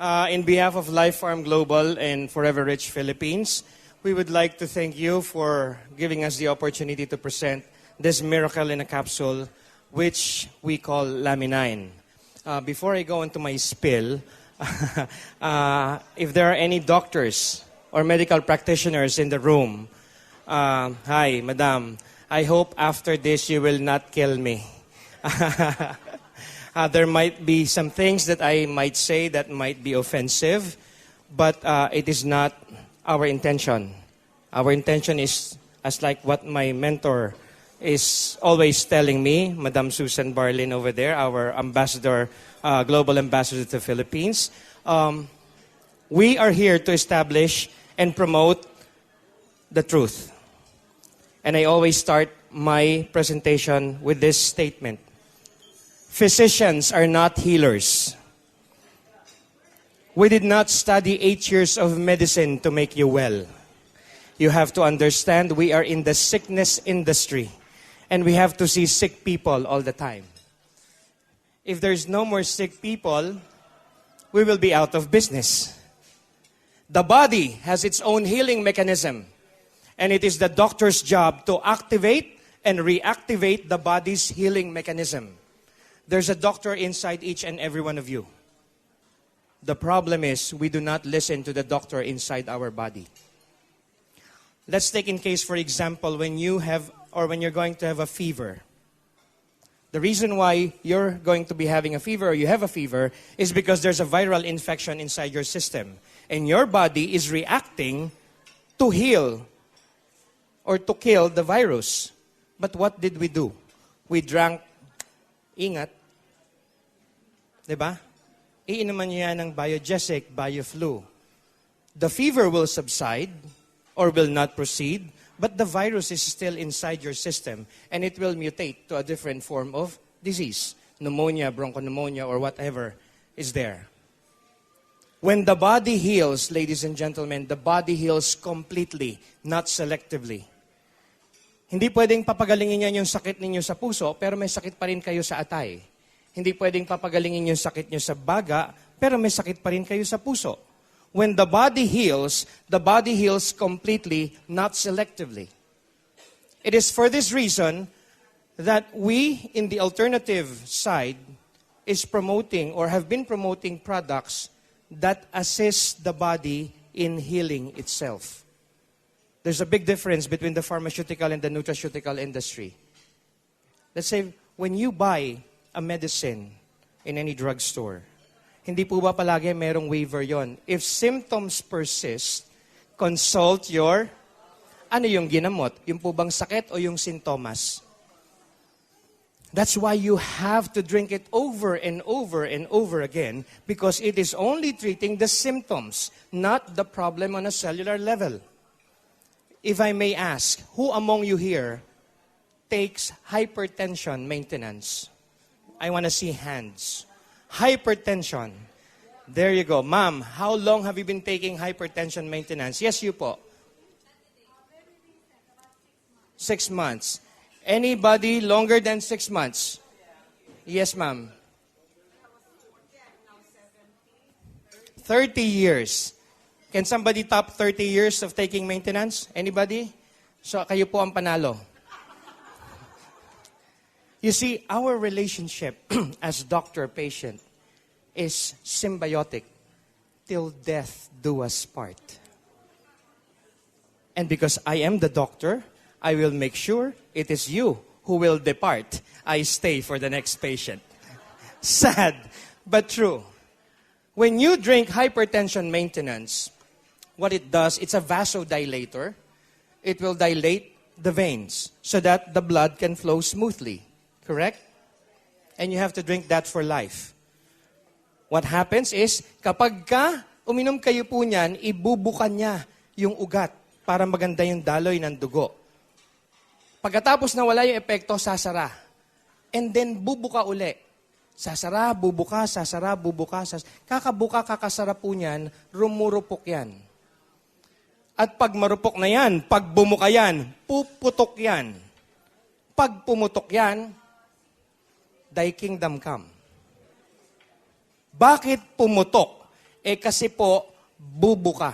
In behalf of Life Farm Global and Forever Rich Philippines, we would like to thank you for giving us the opportunity to present this miracle in a capsule, which we call Laminine. Before I go into my spill, if there are any doctors or medical practitioners in the room, hi, madam, I hope after this you will not kill me. There might be some things that I might say that might be offensive, but it is not our intention. Our intention is, as like what my mentor is always telling me, Madam Susan Barlin over there, our ambassador, global ambassador to the Philippines. We are here to establish and promote the truth. And I always start my presentation with this statement. Physicians are not healers. We did not study 8 years of medicine to make you well. You have to understand we are in the sickness industry and we have to see sick people all the time. If there's no more sick people, we will be out of business. The body has its own healing mechanism, and it is the doctor's job to activate and reactivate the body's healing mechanism. There's a doctor inside each and every one of you. The problem is we do not listen to the doctor inside our body. Let's take in case, for example, when you have or when you're going to have a fever. The reason why you're going to be having a fever or you have a fever is because there's a viral infection inside your system. And your body is reacting to heal or to kill the virus. But what did we do? We drank, ingat, diba? Iinuman niyo yan ng Biogesic, Bioflu. The fever will subside or will not proceed, but the virus is still inside your system and it will mutate to a different form of disease. Pneumonia, bronchopneumonia, or whatever is there. When the body heals, ladies and gentlemen, the body heals completely, not selectively. Hindi pwedeng papagalingin yan yung sakit ninyo sa puso, pero may sakit pa rin kayo sa atay. Hindi pwedeng papagalingin yung sakit nyo sa baga, pero may sakit pa rin kayo sa puso. When the body heals completely, not selectively. It is for this reason that we, in the alternative side, is promoting or have been promoting products that assist the body in healing itself. There's a big difference between the pharmaceutical and the nutraceutical industry. Let's say, when you buy a medicine in any drugstore, hindi po ba palagi merong waiver yon? If symptoms persist, consult your, ano yung ginamot? Yung po bang sakit o yung sintomas? That's why you have to drink it over and over and over again because it is only treating the symptoms, not the problem on a cellular level. If I may ask, who among you here takes hypertension maintenance? I want to see hands. Hypertension. There you go. Ma'am, how long have you been taking hypertension maintenance? Yes, you po. 6 months. Anybody longer than 6 months? Yes, ma'am. 30 years. Can somebody top 30 years of taking maintenance? Anybody? So, kayo po ang panalo. You see, our relationship as doctor-patient is symbiotic till death do us part. And because I am the doctor, I will make sure it is you who will depart. I stay for the next patient. Sad, but true. When you drink hypertension maintenance, what it does, it's a vasodilator. It will dilate the veins so that the blood can flow smoothly. Correct? And you have to drink that for life. What happens is, kapag ka uminom kayo po niyan, ibubukan niya yung ugat para maganda yung daloy ng dugo. Pagkatapos na wala yung epekto, sasara. And then bubuka uli. Sasara, bubuka, sasara, bubuka, kakabuka, kakasara po niyan, rumurupok yan. At pag marupok na yan, pag bumuka yan, puputok yan. Pag pumutok yan, thy kingdom come. Bakit pumutok? Kasi po, bubo ka.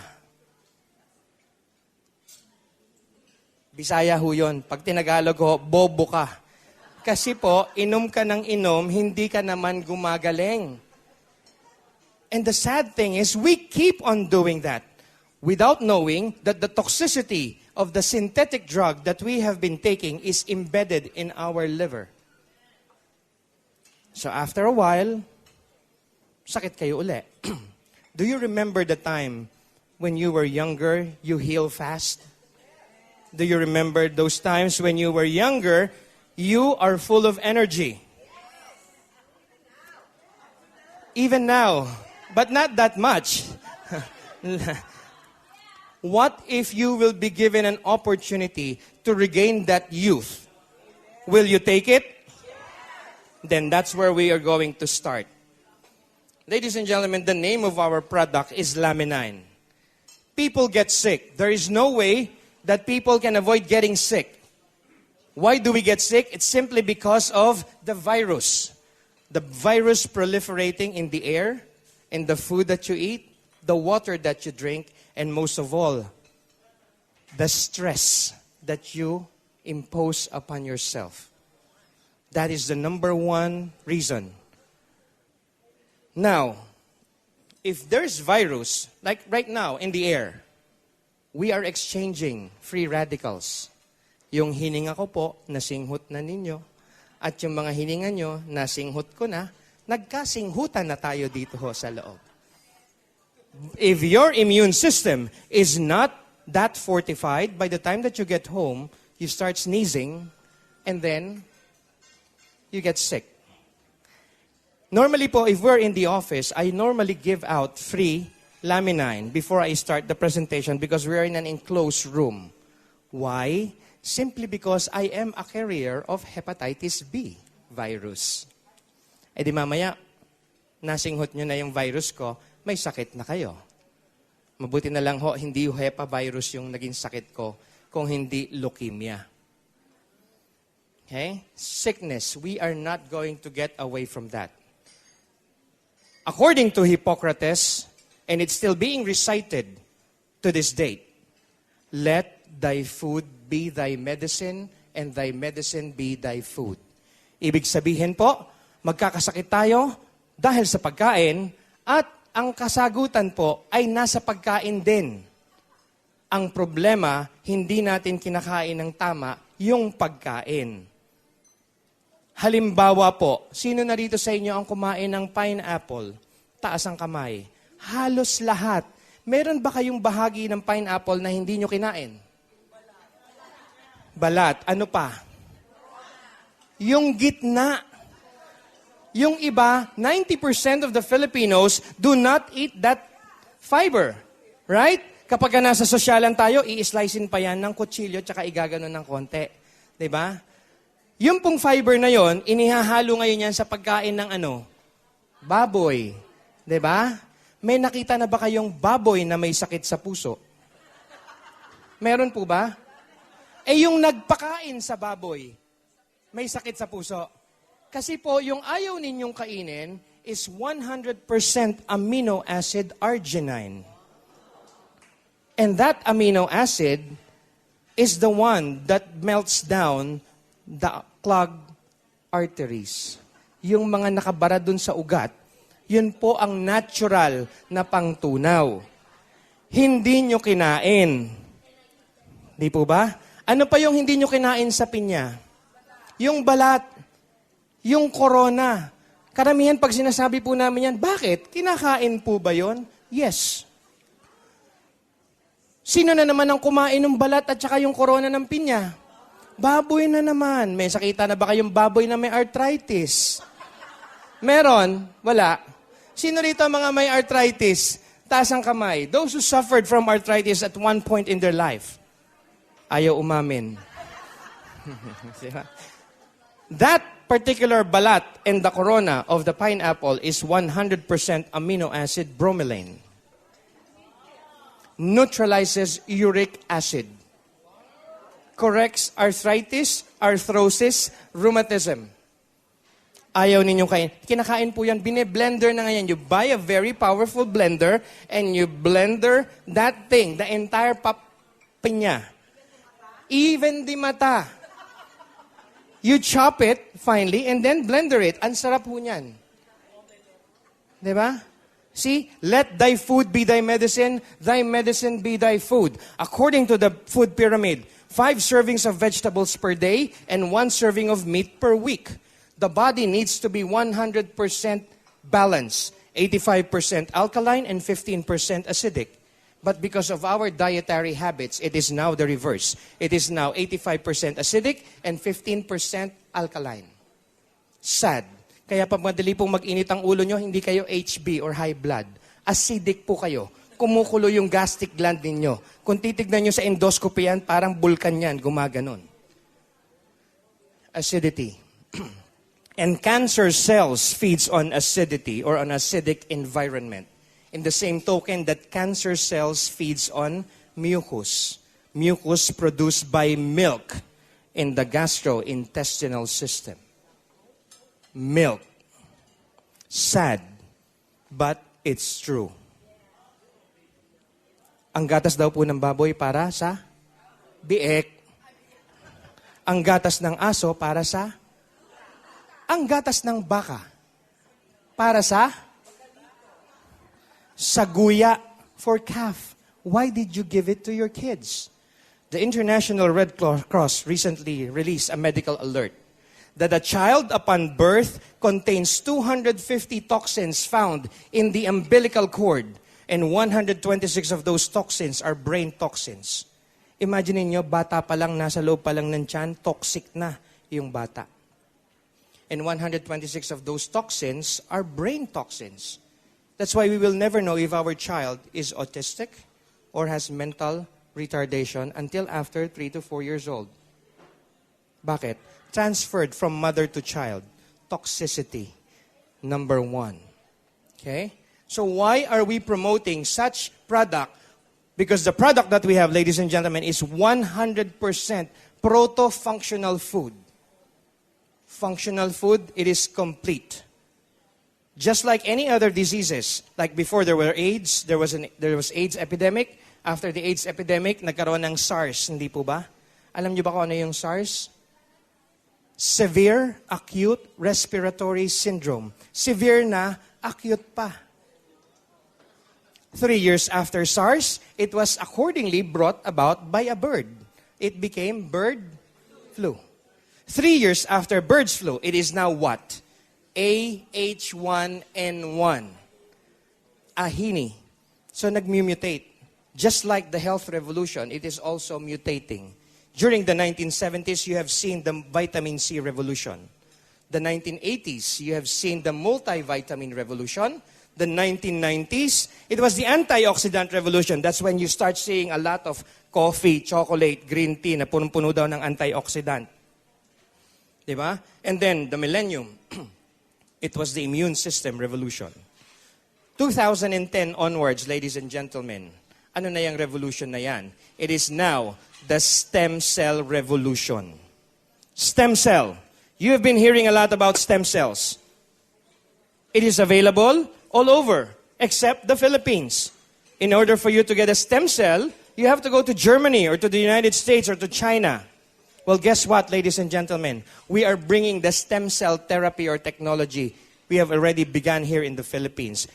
Bisaya ho yun. Pag tinagalog ho, bobo ka. Kasi po, inom ka ng inom, hindi ka naman gumagaling. And the sad thing is, we keep on doing that without knowing that the toxicity of the synthetic drug that we have been taking is embedded in our liver. So after a while, sakit kayo uli. Do you remember the time when you were younger, you heal fast? Do you remember those times when you were younger, you are full of energy? Even now, but not that much. What if you will be given an opportunity to regain that youth? Will you take it? Then that's where we are going to start. Ladies and gentlemen, the name of our product is Laminine. People get sick. There is no way that people can avoid getting sick. Why do we get sick? It's simply because of the virus. The virus proliferating in the air, in the food that you eat, the water that you drink, and most of all, the stress that you impose upon yourself. That is the number one reason. Now, if there's virus, like right now in the air, we are exchanging free radicals. Yung hininga ko po, nasinghot na ninyo. At yung mga hininga nyo, nasinghot ko na. Nagkasinghutan na tayo dito ho sa loob. If your immune system is not that fortified, by the time that you get home, you start sneezing, and then you get sick. Normally po, if we're in the office, I normally give out free Laminine before I start the presentation because we are in an enclosed room. Why? Simply because I am a carrier of hepatitis B virus. Di mamaya, nasinghot nyo na yung virus ko, may sakit na kayo. Mabuti na lang ho, hindi hepa virus yung naging sakit ko, kung hindi leukemia. Okay? Sickness, we are not going to get away from that. According to Hippocrates, and it's still being recited to this date, let thy food be thy medicine, and thy medicine be thy food. Ibig sabihin po, magkakasakit tayo dahil sa pagkain, at ang kasagutan po ay nasa pagkain din. Ang problema, hindi natin kinakain ng tama yung pagkain. Halimbawa po, sino na rito sa inyo ang kumain ng pineapple? Taas ang kamay. Halos lahat. Meron ba kayong bahagi ng pineapple na hindi nyo kinain? Balat. Ano pa? Yung gitna. Yung iba, 90% of the Filipinos do not eat that fiber. Right? Kapag nasa sosyalan tayo, i-slicein pa yan ng kutsilyo tsaka igaganon ng konti. Diba? Yung pong fiber na yon, inihahalo ngayon yan sa pagkain ng baboy. Diba? May nakita na ba kayong baboy na may sakit sa puso? Meron po ba? Yung nagpakain sa baboy, may sakit sa puso. Kasi po, yung ayaw ninyong kainin is 100% amino acid arginine. And that amino acid is the one that melts down the clogged arteries. Yung mga nakabara dun sa ugat, yun po ang natural na pangtunaw. Hindi nyo kinain. Di po ba? Ano pa yung hindi nyo kinain sa pinya? Yung balat, yung corona. Karamihan pag sinasabi po namin yan, bakit? Kinakain po ba yon? Yes. Sino na naman ang kumain ng balat at saka yung corona ng pinya? Baboy na naman. May sakita na ba kayong baboy na may arthritis? Meron? Wala. Sino rito mga may arthritis? Taas ang kamay. Those who suffered from arthritis at one point in their life. Ayaw umamin. That particular balat and the corona of the pineapple is 100% amino acid bromelain. Neutralizes uric acid. Corrects arthritis, arthrosis, rheumatism. Ayaw ninyong kain. Kinakain po yan. Bine-blender na ngayon. You buy a very powerful blender and you blender that thing, the entire pinya. Even the mata. You chop it, finally, and then blender it. Ang sarap po niyan. Diba? See, let thy food be thy medicine be thy food. According to the food pyramid, 5 servings of vegetables per day and 1 serving of meat per week. The body needs to be 100% balanced, 85% alkaline and 15% acidic. But because of our dietary habits, it is now the reverse. It is now 85% acidic and 15% alkaline. Sad. Kaya pag madali pong mag-init ang ulo nyo, hindi kayo HB or high blood. Acidic po kayo. Kumukulo yung gastric gland ninyo. Kung titignan nyo sa endoscopy yan, parang bulkan yan, gumaganon. Acidity. And cancer cells feeds on acidity or on acidic environment. In the same token that cancer cells feeds on mucus. Mucus produced by milk in the gastrointestinal system. Milk. Sad, but it's true. Ang gatas daw po ng baboy para sa biek. Ang gatas ng aso para sa... Ang gatas ng baka para sa... Saguya for calf. Why did you give it to your kids? The International Red Cross recently released a medical alert that a child upon birth contains 250 toxins found in the umbilical cord, and 126 of those toxins are brain toxins. Imagine niyo, bata pa lang, nasa loob pa lang ng tiyan, toxic na yung bata. And 126 of those toxins are brain toxins. That's why we will never know if our child is autistic or has mental retardation until after 3 to 4 years old. Bakit? Transferred from mother to child. Toxicity. Number 1. Okay? So why are we promoting such product? Because the product that we have, ladies and gentlemen, is 100% proto-functional food. Functional food, it is complete. Just like any other diseases, like before there were AIDS, there was AIDS epidemic. After the AIDS epidemic, nagkaroon ng SARS, hindi po ba? Alam niyo ba kung ano yung SARS? Severe Acute Respiratory Syndrome. Severe na, acute pa. 3 years after SARS, it was accordingly brought about by a bird. It became bird flu. 3 years after bird's flu, it is now what? AH1N1. Ahini. So nag-mutate. Just like the health revolution, it is also mutating. During the 1970s, you have seen the vitamin C revolution. The 1980s, you have seen the multivitamin revolution. The 1990s, it was the antioxidant revolution. That's when you start seeing a lot of coffee, chocolate, green tea na punong-puno daw ng antioxidant. Diba? And then the millennium, it was the immune system revolution. 2010 onwards, ladies and gentlemen, ano na yung revolution na yan? It is now the stem cell revolution. Stem cell. You have been hearing a lot about stem cells. It is available all over, except the Philippines. In order for you to get a stem cell, you have to go to Germany or to the United States or to China. Well, guess what, ladies and gentlemen? We are bringing the stem cell therapy or technology. We have already begun here in the Philippines.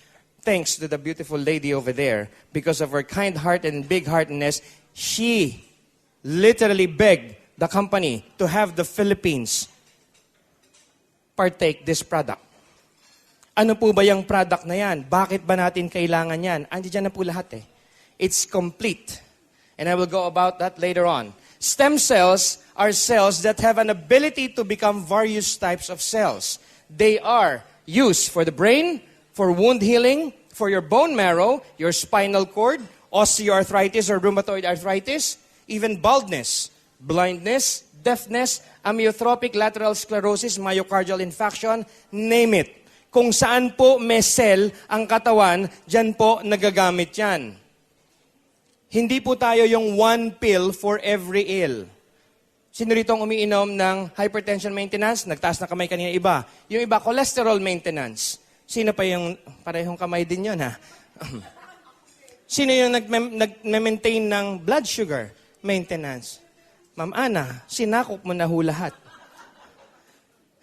Thanks to the beautiful lady over there. Because of her kind heart and big-heartedness, she literally begged the company to have the Philippines partake this product. Ano po ba yung product na yan? Bakit ba natin kailangan yan? Andiyan na po lahat eh. It's complete. And I will go about that later on. Stem cells are cells that have an ability to become various types of cells. They are used for the brain, for wound healing, for your bone marrow, your spinal cord, osteoarthritis or rheumatoid arthritis, even baldness, blindness, deafness, amyotrophic lateral sclerosis, myocardial infarction, name it. Kung saan po may cell ang katawan, dyan po nagagamit yan. Hindi po tayo yung one pill for every ill. Sino rito ang umiinom ng hypertension maintenance? Nagtaas na kamay kanina iba. Yung iba, cholesterol maintenance. Sino pa yung, parehong kamay din yun ha? Sino yung nag-maintain ng blood sugar maintenance? Ma'am Ana, sinakop mo na ho lahat.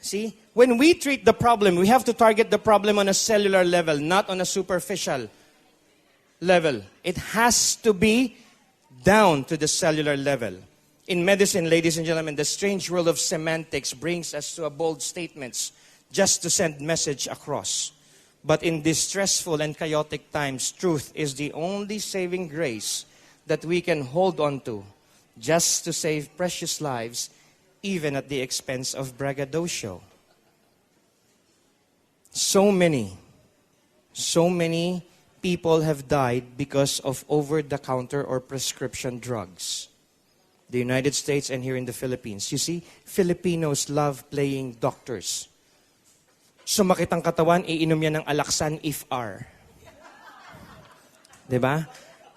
See? When we treat the problem, we have to target the problem on a cellular level, not on a superficial level. It has to be down to the cellular level. In medicine, ladies and gentlemen, the strange world of semantics brings us to a bold statements just to send message across. But in these stressful and chaotic times, truth is the only saving grace that we can hold on to just to save precious lives, even at the expense of braggadocio. So many people have died because of over-the-counter or prescription drugs. The United States and here in the Philippines. You see, Filipinos love playing doctors. Sumakit ang katawan, iinom yan ng Alaxan IFR. Diba?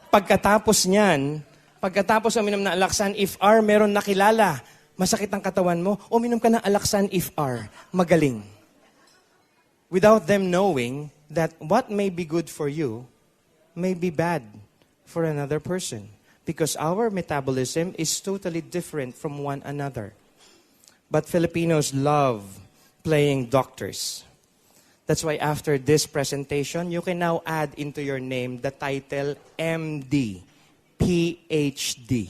Pagkatapos uminom ng Alaxan IFR, meron nakilala. Masakit ang katawan mo, uminom ka ng Alaxan IFR. Magaling. Without them knowing that what may be good for you may be bad for another person. Because our metabolism is totally different from one another. But Filipinos love playing doctors. That's why after this presentation, you can now add into your name the title MD, PhD.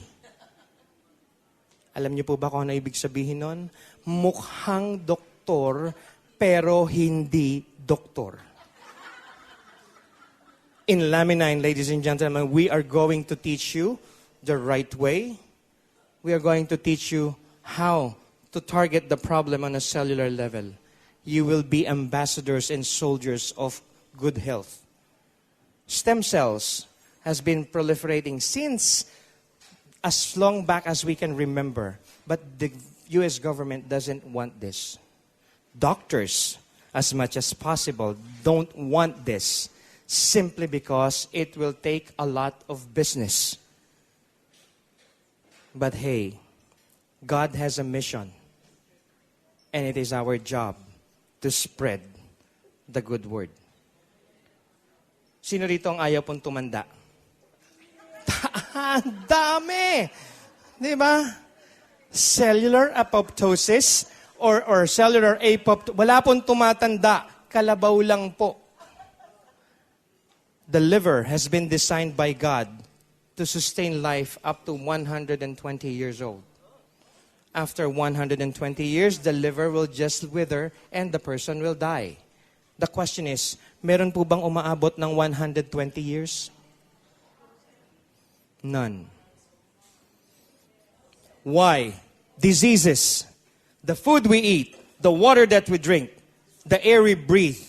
Alam niyo po ba kung ano ibig sabihin nun? Mukhang doktor, pero hindi doktor. In Laminine, ladies and gentlemen, we are going to teach you the right way. We are going to teach you how to target the problem on a cellular level. You will be ambassadors and soldiers of good health. Stem cells has been proliferating since as long back as we can remember. But the U.S. government doesn't want this. Doctors, as much as possible, don't want this simply because it will take a lot of business. But hey, God has a mission, and it is our job to spread the good word. Sino rito ang ayaw pong tumanda? Ang dami! Di ba? Cellular apoptosis or cellular apoptosis. Wala pong tumatanda. Kalabaw lang po. The liver has been designed by God to sustain life up to 120 years old. After 120 years, the liver will just wither and the person will die. The question is, meron po bang umaabot ng 120 years? None. Why? Diseases, the food we eat, the water that we drink, the air we breathe.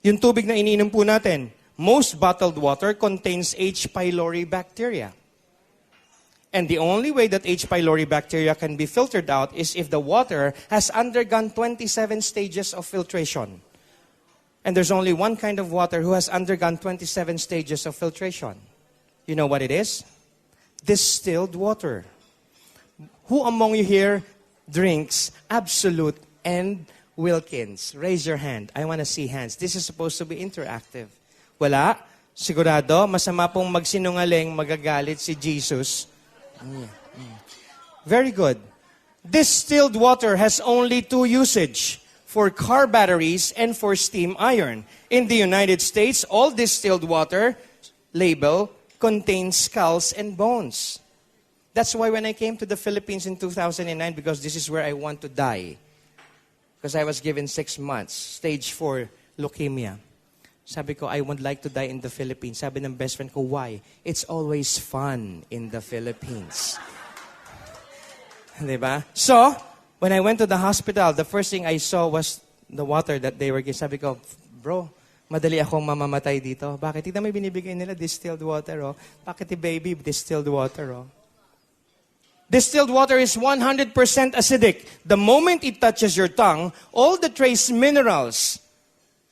Yung tubig na iniinom po natin, most bottled water contains H. pylori bacteria. And the only way that H. pylori bacteria can be filtered out is if the water has undergone 27 stages of filtration. And there's only one kind of water who has undergone 27 stages of filtration. You know what it is? Distilled water. Who among you here drinks Absolute and Wilkins? Raise your hand. I want to see hands. This is supposed to be interactive. Wala? Sigurado? Masama pong magsinungaling, magagalit si Jesus. Very good. Distilled water has only two usage, for car batteries and for steam iron. In the United States, all distilled water label contains skulls and bones. That's why when I came to the Philippines in 2009, because this is where I want to die, because I was given 6 months, stage 4 leukemia. Sabi ko, I would like to die in the Philippines. Sabi ng best friend ko, why? It's always fun in the Philippines. Diba? So, when I went to the hospital, the first thing I saw was the water that they were giving. Sabi ko, bro, madali akong mamamatay dito. Bakit? Tignan mo binibigay nila, distilled water, oh. Bakit baby, distilled water, oh. Distilled water is 100% acidic. The moment it touches your tongue, all the trace minerals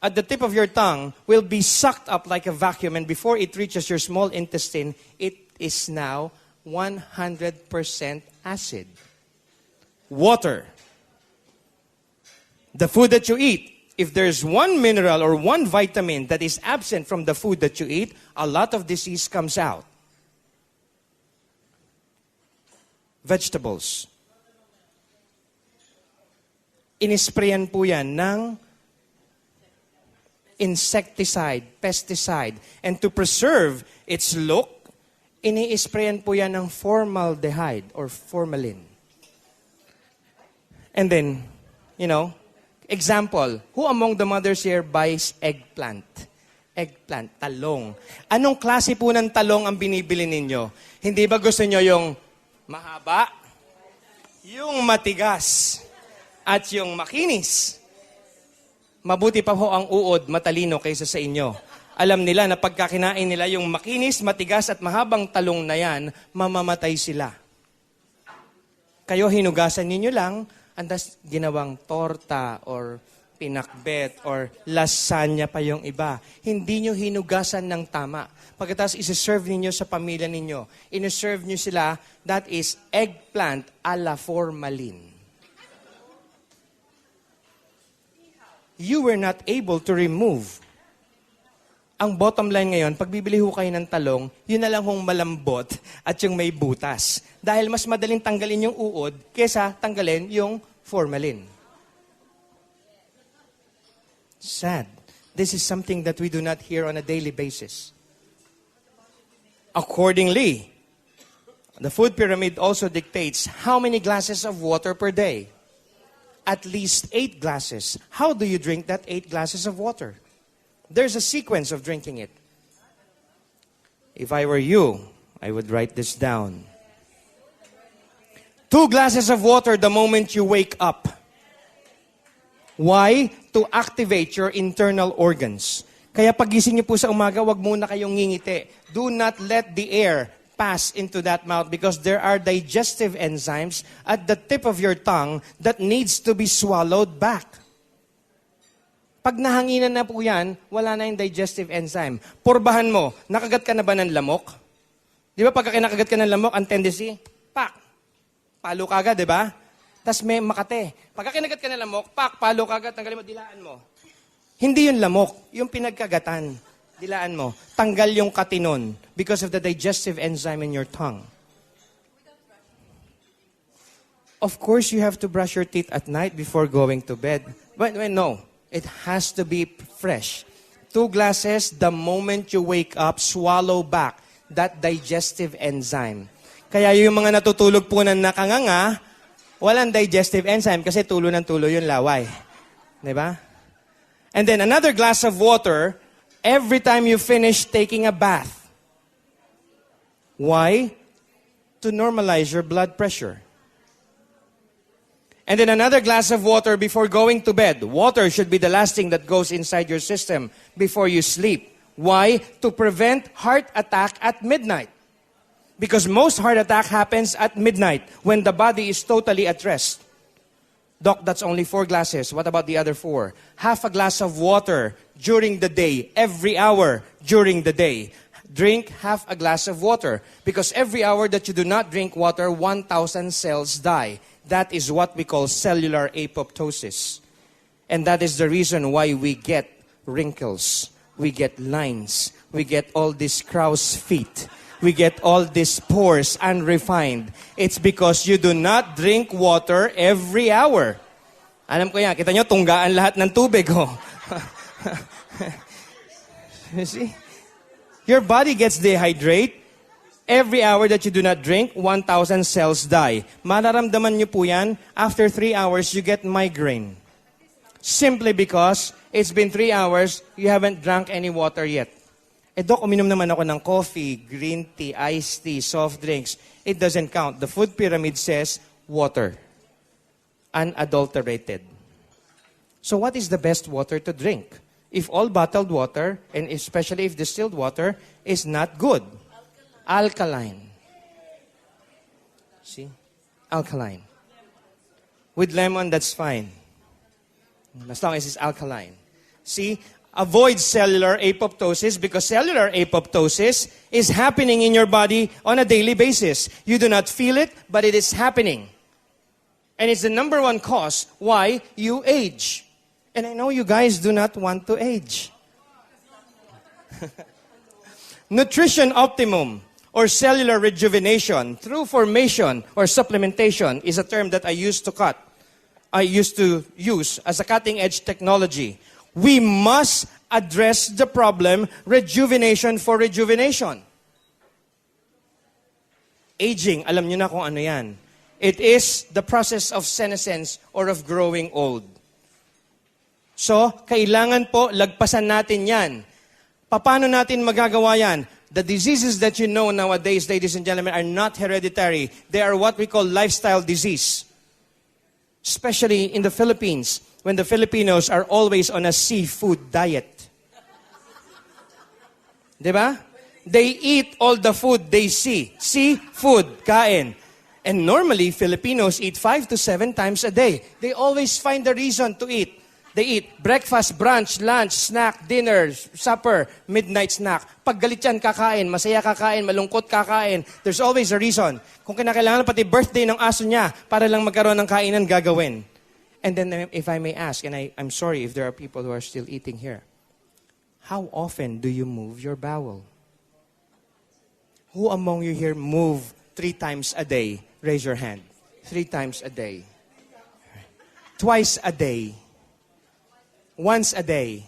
at the tip of your tongue will be sucked up like a vacuum, and before it reaches your small intestine, it is now 100% acid. Water. The food that you eat, if there's one mineral or one vitamin that is absent from the food that you eat, a lot of disease comes out. Vegetables. Inisprayan po yan ng insecticide, pesticide. And to preserve its look, ini-sprayan po yan ng formaldehyde or formalin. And then, example, who among the mothers here buys eggplant? Eggplant, talong. Anong klase po ng talong ang binibili ninyo? Hindi ba gusto nyo yung mahaba, yung matigas, at yung makinis? Mabuti pa ho ang uod, matalino kaysa sa inyo. Alam nila na pagkakinain nila yung makinis, matigas at mahabang talong na yan, mamamatay sila. Kayo hinugasan ninyo lang, andas ginawang torta or pinakbet or lasagna pa yung iba. Hindi nyo hinugasan ng tama. Pagkatapos isi-serve ninyo sa pamilya ninyo, iniserve nyo sila, that is eggplant a la formalin. You were not able to remove. Ang bottom line ngayon, pag bibili ho kayo ng talong, yun na lang hong malambot at yung may butas. Dahil mas madaling tanggalin yung uod kesa tanggalin yung formalin. Sad. This is something that we do not hear on a daily basis. Accordingly, the food pyramid also dictates how many glasses of water per day. At least 8 glasses. How do you drink that 8 glasses of water? There's a sequence of drinking it. If I were you, I would write this down. 2 glasses of water the moment you wake up. Why? To activate your internal organs. Kaya pagising niyo po sa umaga, wag muna kayong ngingiti. Do not let the air pass into that mouth because there are digestive enzymes at the tip of your tongue that needs to be swallowed back. Pag nahanginan na po yan, wala na yung digestive enzyme. Porbahan mo, nakagat ka na ba ng lamok? Di ba pagka kinakagat ka ng lamok, ang tendency, palo ka agad, di ba? Tapos may makate. Pagka kinagat ka ng lamok, palo ka agad, tanggalin mo, dilaan mo. Hindi yung lamok, yung pinagkagatan. Dilaan mo. Tanggal yung katinon because of the digestive enzyme in your tongue. Of course, you have to brush your teeth at night before going to bed. But no. It has to be fresh. 2 glasses, the moment you wake up, swallow back that digestive enzyme. Kaya yung mga natutulog po ng nakanganga, walang digestive enzyme kasi tulo ng tulo yung laway. Diba? And then another glass of water every time you finish taking a bath. Why? To normalize your blood pressure. And then another glass of water before going to bed. Water should be the last thing that goes inside your system before you sleep. Why? To prevent heart attack at midnight. Because most heart attack happens at midnight when the body is totally at rest. Doc, that's only 4 glasses. What about the other 4? Half a glass of water during the day, every hour during the day. Drink half a glass of water. Because every hour that you do not drink water, 1,000 cells die. That is what we call cellular apoptosis. And that is the reason why we get wrinkles, we get lines, we get all these crow's feet, we get all these pores unrefined. It's because you do not drink water every hour. Alam ko yan, kita nyo, tunggaan lahat ng tubig. Oh. You see? Your body gets dehydrated. Every hour that you do not drink, 1,000 cells die. Mararamdaman nyo po yan, after 3 hours, you get migraine. Simply because it's been 3 hours, you haven't drank any water yet. Doc, uminom naman ako ng coffee, green tea, iced tea, soft drinks. It doesn't count. The food pyramid says water. Unadulterated. So what is the best water to drink? If all bottled water, and especially if distilled water, is not good. Alkaline. See? Alkaline. With lemon, that's fine. As long as it's alkaline. See? Avoid cellular apoptosis because cellular apoptosis is happening in your body on a daily basis. You do not feel it, but it is happening. And it's the number one cause why you age. And I know you guys do not want to age. Nutrition optimum or cellular rejuvenation through formation or supplementation is a term that I used to use as a cutting-edge technology. We must address the problem, rejuvenation for rejuvenation. Aging, alam niyo na kung ano yan. It is the process of senescence or of growing old. So, kailangan po lagpasan natin yan. Paano natin magagawa yan? The diseases that you know nowadays, ladies and gentlemen, are not hereditary. They are what we call lifestyle disease. Especially in the Philippines, when the Filipinos are always on a seafood diet. Diba? They eat all the food they see. Seafood, kain. And normally, Filipinos eat 5 to 7 times a day. They always find a reason to eat. They eat breakfast, brunch, lunch, snack, dinner, supper, midnight snack. Pag galit yan, kakain. Masaya kakain, malungkot kakain. There's always a reason. Kung kinakailangan pati birthday ng aso niya para lang magkaroon ng kainan, gagawin. And then if I may ask, and I'm sorry if there are people who are still eating here, how often do you move your bowel? Who among you here move 3 times a day? Raise your hand. 3 times a day. Twice a day. Once a day.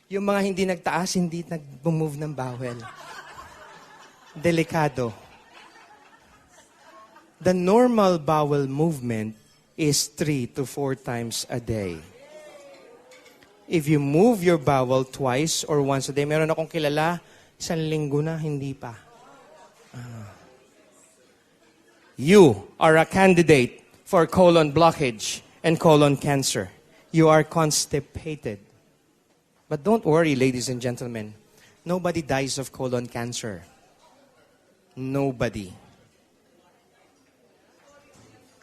Yung mga hindi nagtaas, hindi nag-move ng bowel. Delikado. The normal bowel movement is 3 to 4 times a day. If you move your bowel twice or once a day, meron akong kilala, 1 linggo na, hindi pa. You are a candidate for colon blockage and colon cancer. You are constipated. But don't worry, ladies and gentlemen. Nobody dies of colon cancer. Nobody.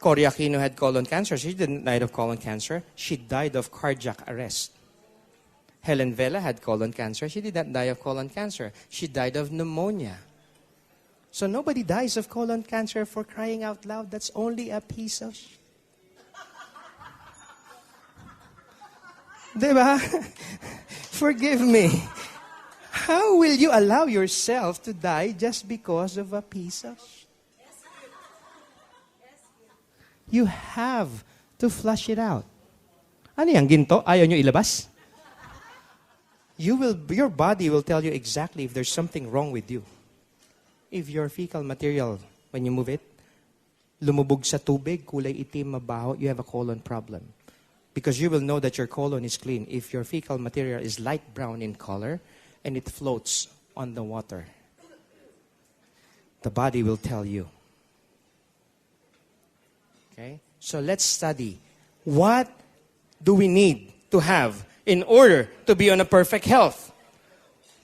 Cory Aquino had colon cancer. She didn't die of colon cancer. She died of cardiac arrest. Helen Vela had colon cancer. She did not die of colon cancer. She died of pneumonia. So nobody dies of colon cancer, for crying out loud. That's only a piece of Diba? Forgive me. How will you allow yourself to die just because of a piece of You have to flush it out. Ano yan, ginto? Ayaw nyo ilabas? Your body will tell you exactly if there's something wrong with you. If your fecal material, when you move it, lumubog sa tubig, kulay itim, mabaho, you have a colon problem. Because you will know that your colon is clean if your fecal material is light brown in color and it floats on the water. The body will tell you. Okay? So let's study. What do we need to have in order to be on a perfect health?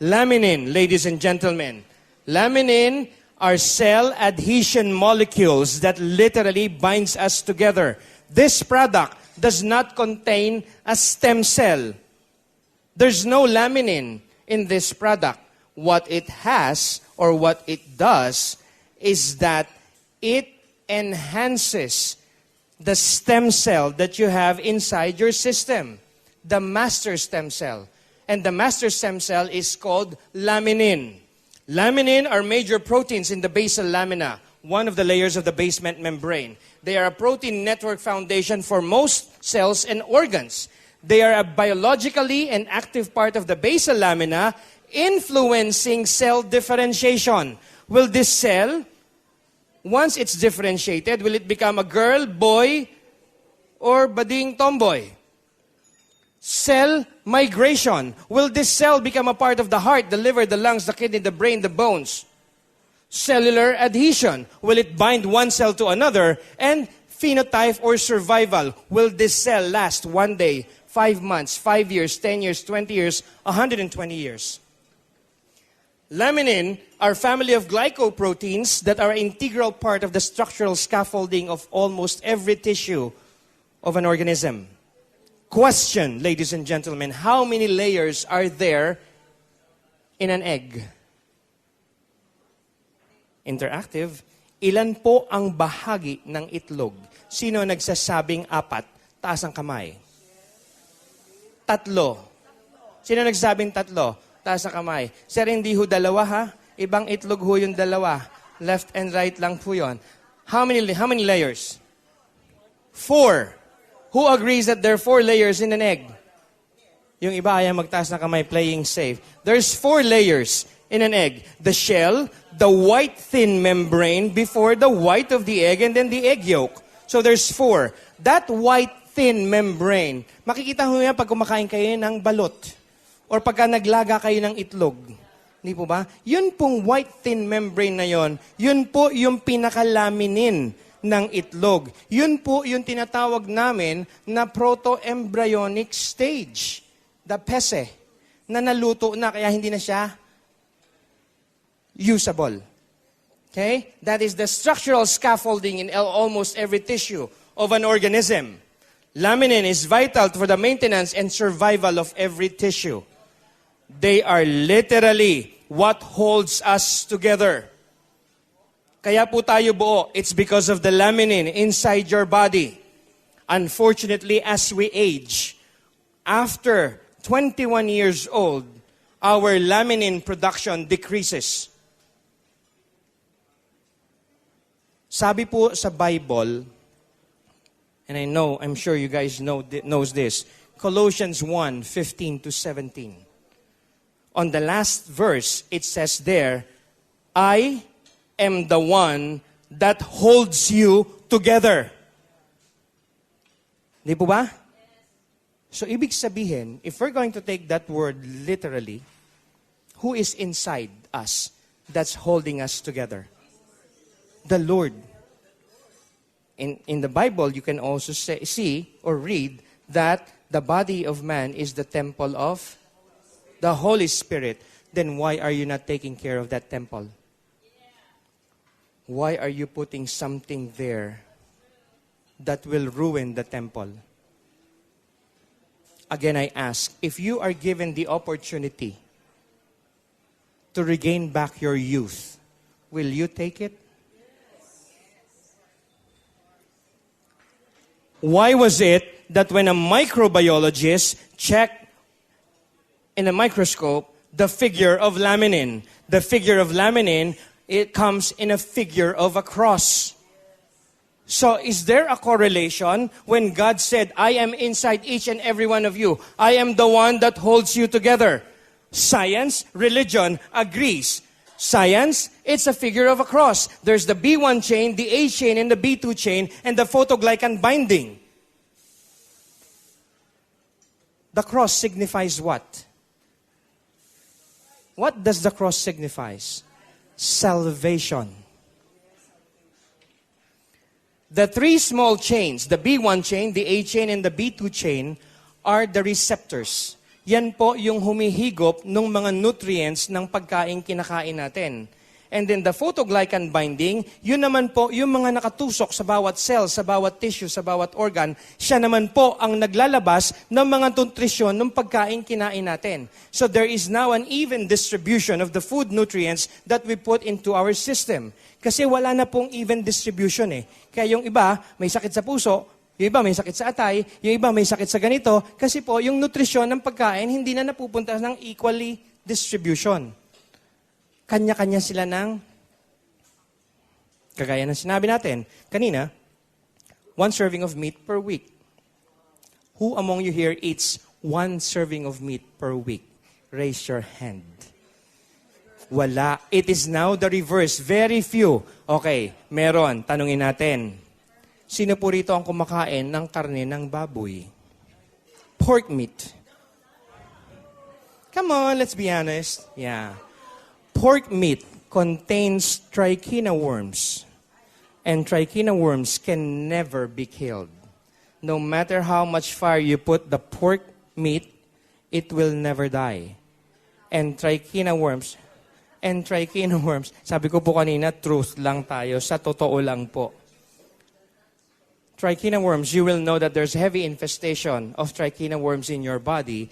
Laminin, ladies and gentlemen. Laminin are cell adhesion molecules that literally binds us together. This product does not contain a stem cell. There's no laminin in this product. What it has, or what it does, is that it enhances the stem cell that you have inside your system, the master stem cell. And the master stem cell is called laminin. Laminin are major proteins in the basal lamina, one of the layers of the basement membrane. They are a protein network foundation for most cells and organs. They are a biologically and active part of the basal lamina, influencing cell differentiation. Will this cell, once it's differentiated, will it become a girl, boy, or bading tomboy? Cell migration. Will this cell become a part of the heart, the liver, the lungs, the kidney, the brain, the bones? Cellular adhesion. Will it bind one cell to another? And phenotype or survival. Will this cell last 1 day, 5 months, 5 years, 10 years, 20 years, 120 years? Laminin are a family of glycoproteins that are an integral part of the structural scaffolding of almost every tissue of an organism. Question, ladies and gentlemen, how many layers are there in an egg? Interactive. Ilan po ang bahagi ng itlog? Sino nagsasabing 4? Taas ang kamay. 3. Sino nagsasabing 3? Taas ang kamay. Sir, hindi ho 2 ha? Ibang itlog ho yung 2. Left and right lang po yun. How many layers? 4. Who agrees that there are 4 layers in an egg? Yung iba ay magtaas ng kamay, playing safe. There's 4 layers in an egg. The shell, the white thin membrane before the white of the egg, and then the egg yolk. So there's 4. That white thin membrane, makikita mo yan pag kumakain kayo ng balot or pagka naglaga kayo ng itlog. Hindi po ba? Yun pong white thin membrane na yon, yun po yung pinakalaminin ng itlog. Yun po yung tinatawag namin na proto-embryonic stage. The pese, na naluto na kaya hindi na siya usable. Okay? That is the structural scaffolding in almost every tissue of an organism. Laminin is vital for the maintenance and survival of every tissue. They are literally what holds us together. Kaya po tayo buo. It's because of the laminin inside your body. Unfortunately, as we age, after 21 years old, our laminin production decreases. Sabi po sa Bible, and I'm sure you guys knows this, Colossians 1:15-17. On the last verse, it says there, I am the one that holds you together. Di po ba? So, ibig sabihin, if we're going to take that word literally, who is inside us that's holding us together? The Lord. In the Bible, you can also see or read that the body of man is the temple of the Holy Spirit. Then why are you not taking care of that temple? Why are you putting something there that will ruin the temple? Again, I ask, if you are given the opportunity to regain back your youth, will you take it? Why was it that when a microbiologist checked in a microscope the figure of laminin, it comes in a figure of a cross? So is there a correlation when God said, I am inside each and every one of you. I am the one that holds you together. Science, religion agrees. Science, it's a figure of a cross. There's the B1 chain, the A chain, and the B2 chain, and the photoglycan binding. The cross signifies what? What does the cross signify? Salvation. The 3 small chains, the B1 chain, the A chain, and the B2 chain, are the receptors. Yan po yung humihigop ng mga nutrients ng pagkain kinakain natin. And then the photoglycan binding, yun naman po yung mga nakatusok sa bawat cell, sa bawat tissue, sa bawat organ, siya naman po ang naglalabas ng mga nutrisyon ng pagkain kinain natin. So there is now an even distribution of the food nutrients that we put into our system. Kasi wala na pong even distribution eh. Kaya yung iba, may sakit sa puso, yung iba may sakit sa atay, yung iba may sakit sa ganito, kasi po yung nutrisyon ng pagkain hindi na napupunta ng equally distribution. Kanya-kanya sila ng, kagaya ng sinabi natin kanina, 1 serving of meat per week. Who among you here eats 1 serving of meat per week? Raise your hand. Wala. It is now the reverse. Very few. Okay, meron. Tanungin natin. Sino po rito ang kumakain ng karne ng baboy? Pork meat. Come on, let's be honest. Yeah. Pork meat contains trichina worms. And trichina worms can never be killed. No matter how much fire you put the pork meat, it will never die. And trichina worms, sabi ko po kanina, truth lang tayo, sa totoo lang po. trichina worms, you will know that there's heavy infestation of trichina worms in your body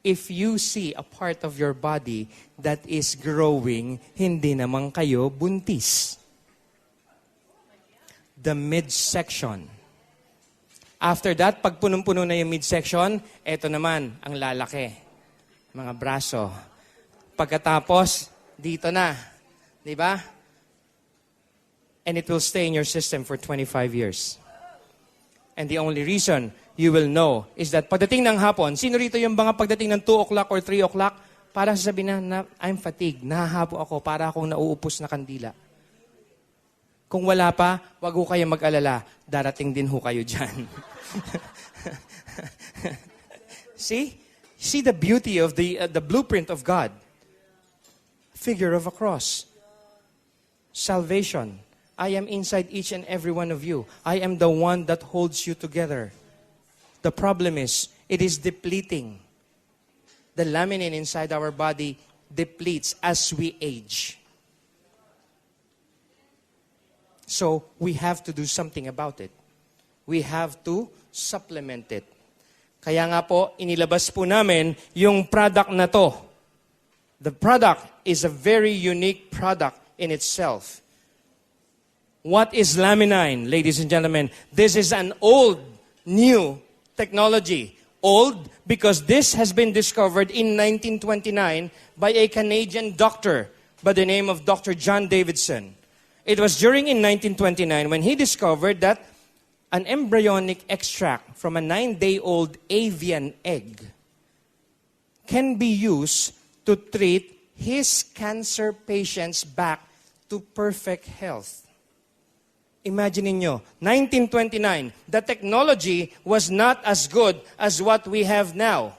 if you see a part of your body that is growing, hindi naman kayo buntis. The midsection. After that, pag punong-puno na yung midsection, eto naman, ang lalaki. Mga braso. Pagkatapos, dito na. Di ba? And it will stay in your system for 25 years. And the only reason you will know is that pagdating ng hapon, sino rito yung mga pagdating ng 2 o'clock or 3 o'clock, para sasabihin na, I'm fatigued, nahahapo ako, para akong nauupos na kandila. Kung wala pa, wag ho kayo mag-alala, darating din ho kayo dyan. See? See the beauty of the blueprint of God. Figure of a cross. Salvation. I am inside each and every one of you. I am the one that holds you together. The problem is, it is depleting. The laminin inside our body depletes as we age. So, we have to do something about it. We have to supplement it. Kaya nga po, inilabas po namin yung product na to. The product is a very unique product in itself. What is laminine, ladies and gentlemen? This is an old, new technology. Old because this has been discovered in 1929 by a Canadian doctor by the name of Dr. John Davidson. It was during in 1929 when he discovered that an embryonic extract from a 9-day-old avian egg can be used to treat his cancer patients back to perfect health. Imagine niyo, 1929, the technology was not as good as what we have now.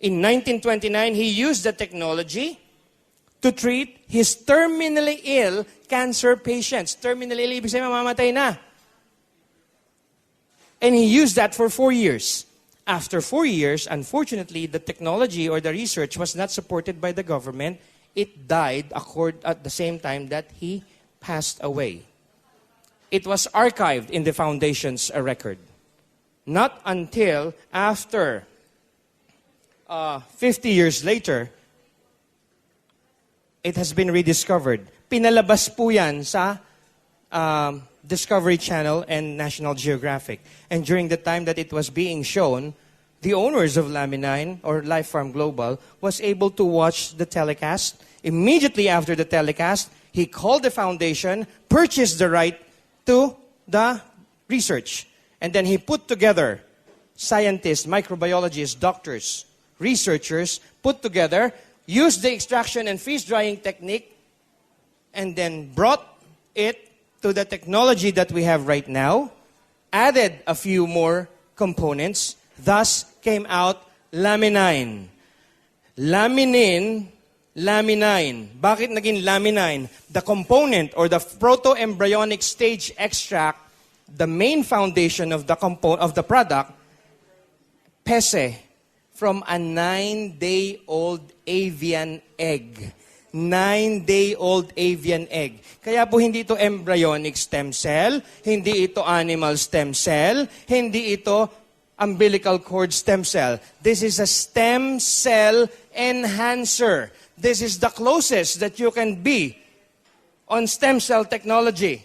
In 1929, he used the technology to treat his terminally ill cancer patients. Terminally ill, ibig sabihin mamamatay na. And he used that for 4 years. After 4 years, unfortunately, the technology or the research was not supported by the government. It died at the same time that he passed away. It was archived in the foundation's record. Not until after 50 years later, it has been rediscovered. Pinalabas po yan sa Discovery Channel and National Geographic. And during the time that it was being shown, the owners of Laminine or Life Farm Global was able to watch the telecast. Immediately after the telecast, he called the foundation, purchased the right to the research. And then he put together scientists, microbiologists, doctors, researchers, put together, used the extraction and freeze drying technique, and then brought it to the technology that we have right now, added a few more components, thus came out Laminine. Laminine. Bakit naging laminine? The component or the proto-embryonic stage extract, the main foundation of the product, pese, from a 9-day-old avian egg. 9-day-old avian egg. Kaya po hindi ito embryonic stem cell, hindi ito animal stem cell, hindi ito umbilical cord stem cell. This is a stem cell enhancer. This is the closest that you can be on stem cell technology.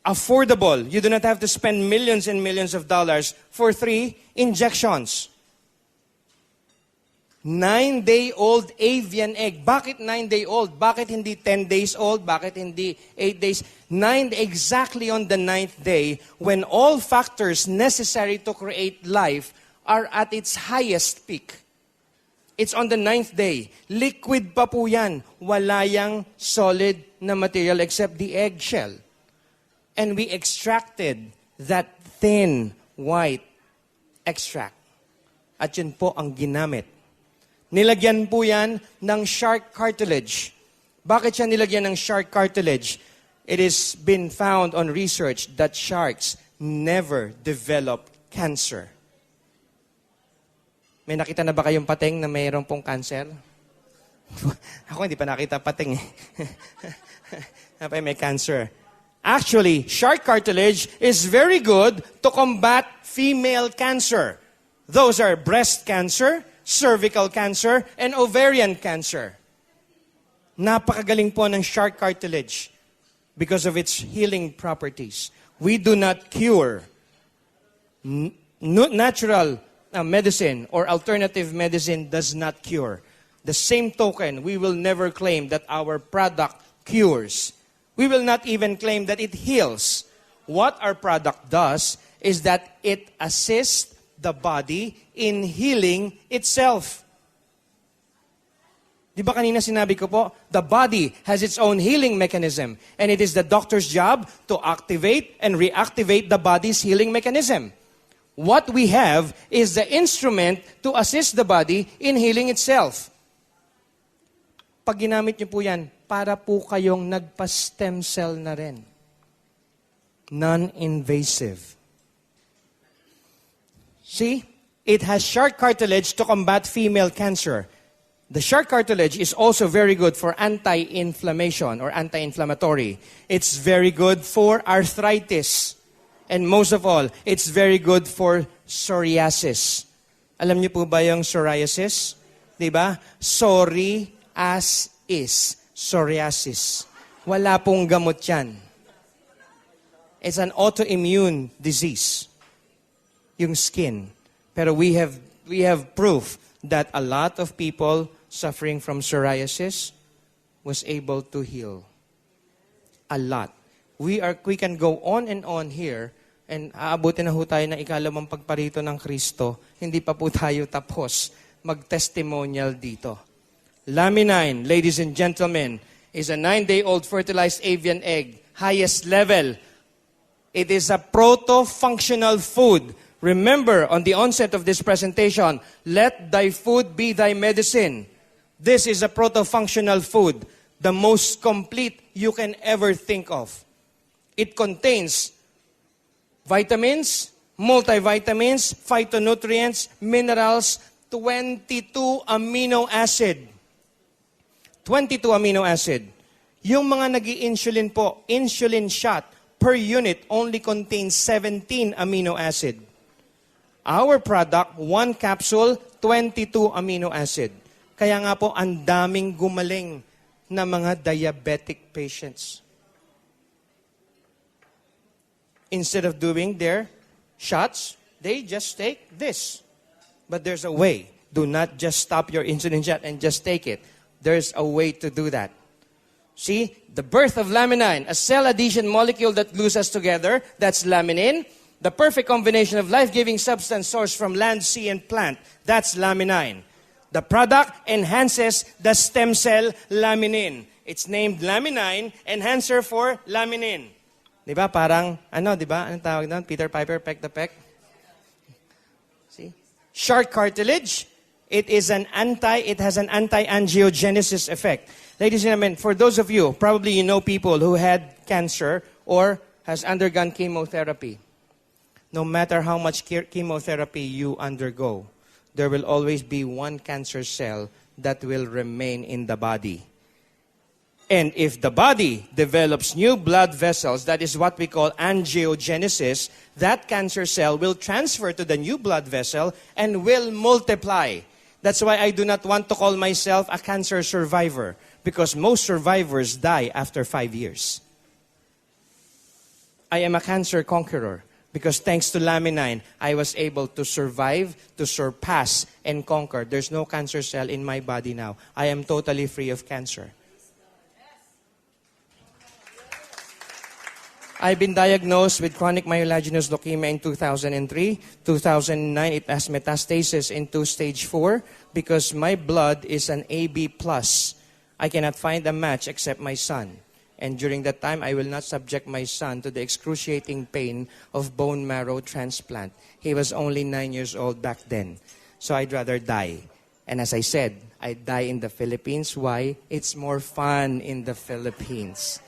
Affordable. You do not have to spend millions and millions of dollars for 3 injections. 9-day-old avian egg. Bakit 9-day-old? Bakit hindi 10 days old? Bakit hindi 8 days? 9 exactly on the 9th day when all factors necessary to create life are at its highest peak. It's on the 9th day. Liquid pa po yan. Wala yang solid na material except the eggshell. And we extracted that thin white extract. At yun po ang ginamit. Nilagyan po yan ng shark cartilage. Bakit siya nilagyan ng shark cartilage? It has been found on research that sharks never develop cancer. May nakita na ba kayong pating na mayroon pong cancer? Ako hindi pa nakita pating eh. May cancer. Actually, shark cartilage is very good to combat female cancer. Those are breast cancer, cervical cancer, and ovarian cancer. Napakagaling po ng shark cartilage because of its healing properties. We do not cure. Natural medicine or alternative medicine does not cure. The same token, we will never claim that our product cures. We will not even claim that it heals. What our product does is that it assists the body in healing itself. Di ba kanina sinabi ko po, the body has its own healing mechanism, and it is the doctor's job to activate and reactivate the body's healing mechanism. What we have is the instrument to assist the body in healing itself. Pag ginamit niyo po yan, para po kayong nagpa-stem cell na rin. Non-invasive. See? It has shark cartilage to combat female cancer. The shark cartilage is also very good for anti-inflammation or anti-inflammatory. It's very good for arthritis. And most of all, it's very good for psoriasis. Alam niyo po ba yung psoriasis? Diba? Sorry as is. Psoriasis. Wala pong gamot yan. It's an autoimmune disease. Yung skin. Pero we have proof that a lot of people suffering from psoriasis was able to heal. A lot. We can go on and on here, and aabutin na ho tayo ng ikalawang pagparito ng Kristo. Hindi pa po tayo tapos mag-testimonial dito. Laminine, ladies and gentlemen, is a 9-day-old fertilized avian egg. Highest level. It is a proto-functional food. Remember, on the onset of this presentation, let thy food be thy medicine. This is a proto-functional food, the most complete you can ever think of. It contains vitamins, multivitamins, phytonutrients, minerals, 22 amino acid. 22 amino acid. Yung mga nag-i-insulin po, insulin shot per unit only contains 17 amino acid. Our product, 1 capsule, 22 amino acid. Kaya nga po, ang daming gumaling na mga diabetic patients. Instead of doing their shots, they just take this. But there's a way. Do not just stop your insulin shot and just take it. There's a way to do that. See, the birth of laminine, a cell adhesion molecule that glues us together, that's laminin. The perfect combination of life-giving substance sourced from land, sea, and plant, that's laminine. The product enhances the stem cell laminin. It's named laminine, enhancer for laminin. Diba? Parang, diba? Anong tawag doon? Peter Piper, peck the peck. See? Shark cartilage, it has an anti-angiogenesis effect. Ladies and gentlemen, for those of you, probably you know people who had cancer or has undergone chemotherapy. No matter how much chemotherapy you undergo, there will always be one cancer cell that will remain in the body. And if the body develops new blood vessels, that is what we call angiogenesis, that cancer cell will transfer to the new blood vessel and will multiply. That's why I do not want to call myself a cancer survivor, because most survivors die after 5 years. I am a cancer conqueror. Because thanks to laminine, I was able to survive, to surpass, and conquer. There's no cancer cell in my body now. I am totally free of cancer. I've been diagnosed with chronic myelogenous leukemia in 2003. 2009, it has metastasis into stage 4 because my blood is an AB+. I cannot find a match except my son. And during that time, I will not subject my son to the excruciating pain of bone marrow transplant. He was only 9 years old back then. So I'd rather die. And as I said, I'd die in the Philippines. Why? It's more fun in the Philippines.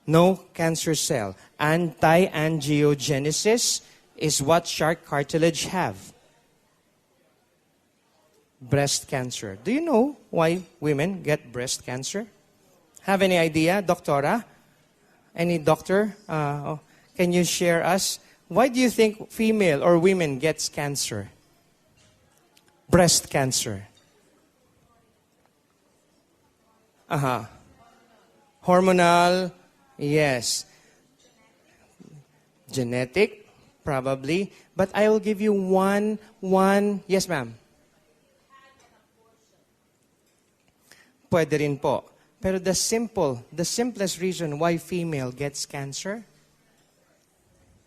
No cancer cell. Anti-angiogenesis is what shark cartilage have. Breast cancer. Do you know why women get breast cancer? Have any idea, Doctora? Any doctor? Can you share us? Why do you think female or women gets cancer? Breast cancer. Hormonal, yes. Genetic, probably. But I will give you one. Yes, ma'am. Pwede rin po. Pero the simplest reason why female gets cancer,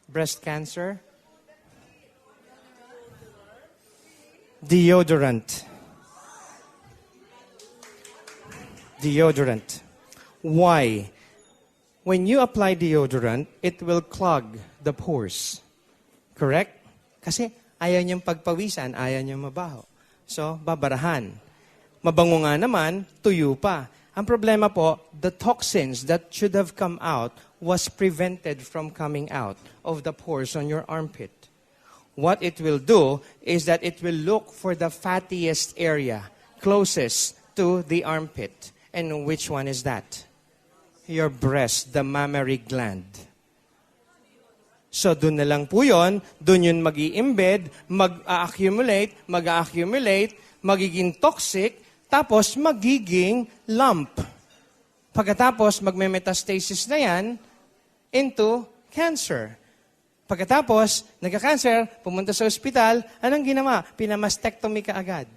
breast cancer, deodorant. Deodorant. Why? When you apply deodorant, it will clog the pores. Correct? Kasi ayaw niyang pagpawisan, ayaw niyang mabaho. So, babarahan. Mabango nga naman, tuyo pa. Ang problema po, the toxins that should have come out was prevented from coming out of the pores on your armpit. What it will do is that it will look for the fattiest area closest to the armpit. And which one is that? Your breast, the mammary gland. So, dun na lang po yun, dun yun mag-i-embed, mag-accumulate, magiging toxic, tapos magiging lump. Pagkatapos, magme-metastasis na yan into cancer. Pagkatapos, nagka-cancer, pumunta sa ospital, anong ginawa? Pinamastectomy ka agad.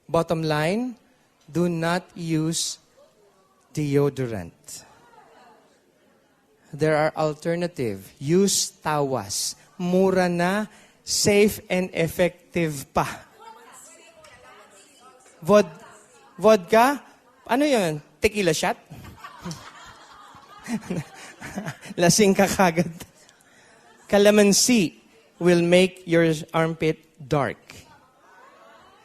Bottom line, do not use deodorant. There are alternative. Use tawas. Mura na, safe and effective pa. Vodka? Ano yun? Tequila shot? Lasing ka kagad. Calamansi will make your armpit dark.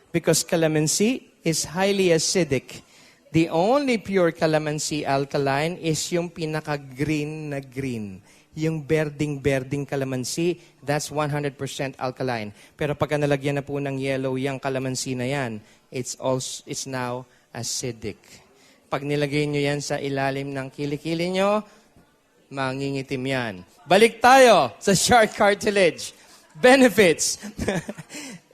Because calamansi is highly acidic. The only pure calamansi alkaline is yung pinaka-green na green. Yung berding-berding calamansi, that's 100% alkaline. Pero pagka nalagyan na po ng yellow yung calamansi na yan, it's now acidic. Pag nilagay nyo yan sa ilalim ng kilikili nyo, mangingitim yan. Balik tayo sa shark cartilage. Benefits.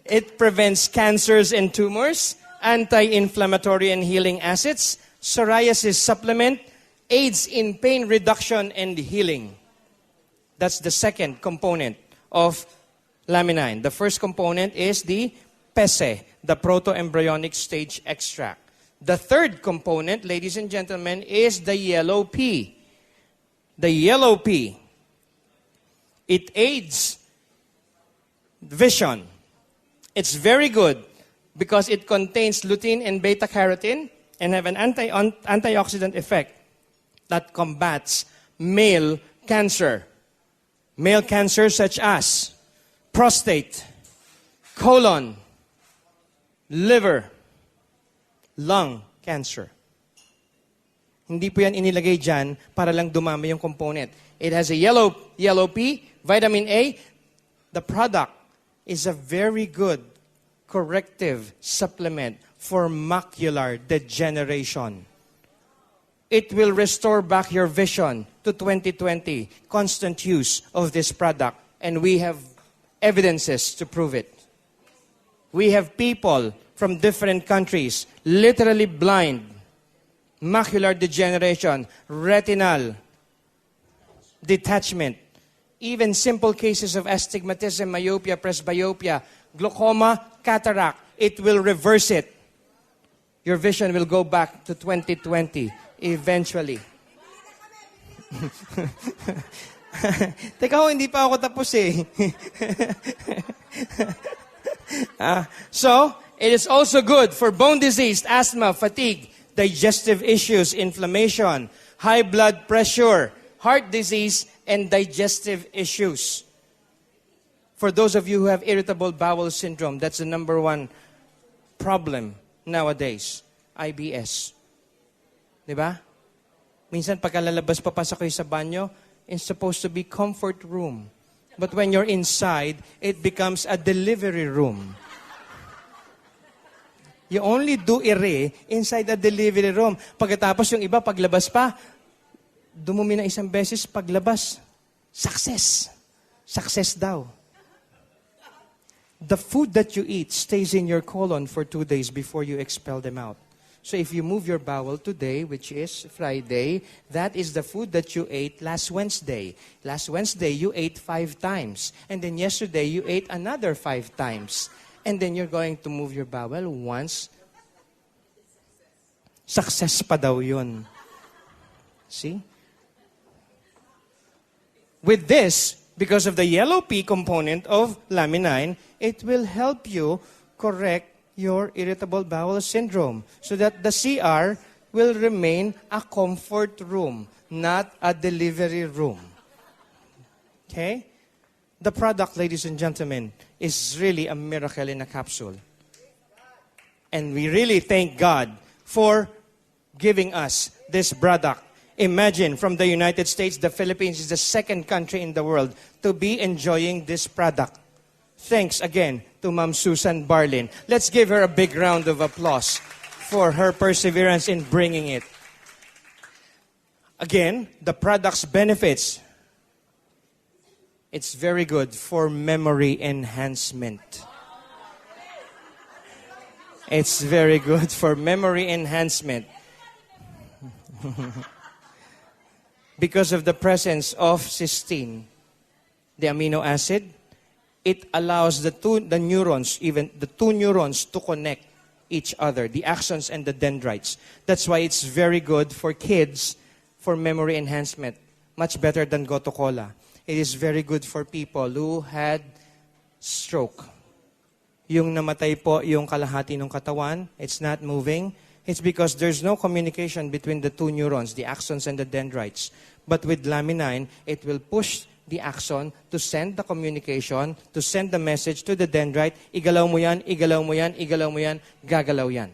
It prevents cancers and tumors, anti-inflammatory and healing acids, psoriasis supplement, aids in pain reduction and healing. That's the second component of laminine. The first component is the PESE, the proto-embryonic stage extract. The third component, ladies and gentlemen, is the yellow pea. The yellow pea. It aids vision. It's very good because it contains lutein and beta-carotene and have an antioxidant effect that combats male cancer. Male cancer such as prostate, colon, liver, lung cancer. Hindi po yan inilagay dyan para lang dumami yung component. It has a yellow pea, vitamin A. The product is a very good corrective supplement for macular degeneration. It will restore back your vision to 2020. Constant use of this product. And we have evidences to prove it. We have people from different countries, literally blind, macular degeneration, retinal detachment, even simple cases of astigmatism, myopia, presbyopia, glaucoma, cataract. It will reverse it. Your vision will go back to 2020 eventually. Teka hindi pa ako tapos eh. So, it is also good for bone disease, asthma, fatigue, digestive issues, inflammation, high blood pressure, heart disease, and digestive issues. For those of you who have irritable bowel syndrome, that's the number one problem nowadays. IBS. Diba? Minsan pagkalalabas papasok kayo sa banyo, it's supposed to be comfort room. But when you're inside, it becomes a delivery room. You only do ere inside the delivery room. Pagkatapos yung iba, paglabas pa, dumumi na isang beses, paglabas, success. Success daw. The food that you eat stays in your colon for 2 days before you expel them out. So if you move your bowel today, which is Friday, that is the food that you ate last Wednesday. Last Wednesday, you ate 5 times. And then yesterday, you ate another 5 times. And then you're going to move your bowel once. Success pa daw yun. See? With this, because of the yellow P component of laminin, it will help you correct your irritable bowel syndrome so that the CR will remain a comfort room, not a delivery room. Okay? The product, ladies and gentlemen, is really a miracle in a capsule. And we really thank God for giving us this product. Imagine, from the United States, the Philippines is the second country in the world to be enjoying this product. Thanks again to Ma'am Susan Barlin. Let's give her a big round of applause for her perseverance in bringing it. Again, the product's benefits. It's very good for memory enhancement. It's very good for memory enhancement. Because of the presence of cysteine, the amino acid, it allows the two neurons to connect each other, the axons and the dendrites. That's why it's very good for kids for memory enhancement. Much better than Goto Cola. It is very good for people who had stroke. Yung namatay po yung kalahati ng katawan, it's not moving. It's because there's no communication between the two neurons, the axons and the dendrites. But with laminin, it will push the axon to send the communication, to send the message to the dendrite, igalaw mo yan, igalaw mo yan, igalaw mo yan, gagalaw yan.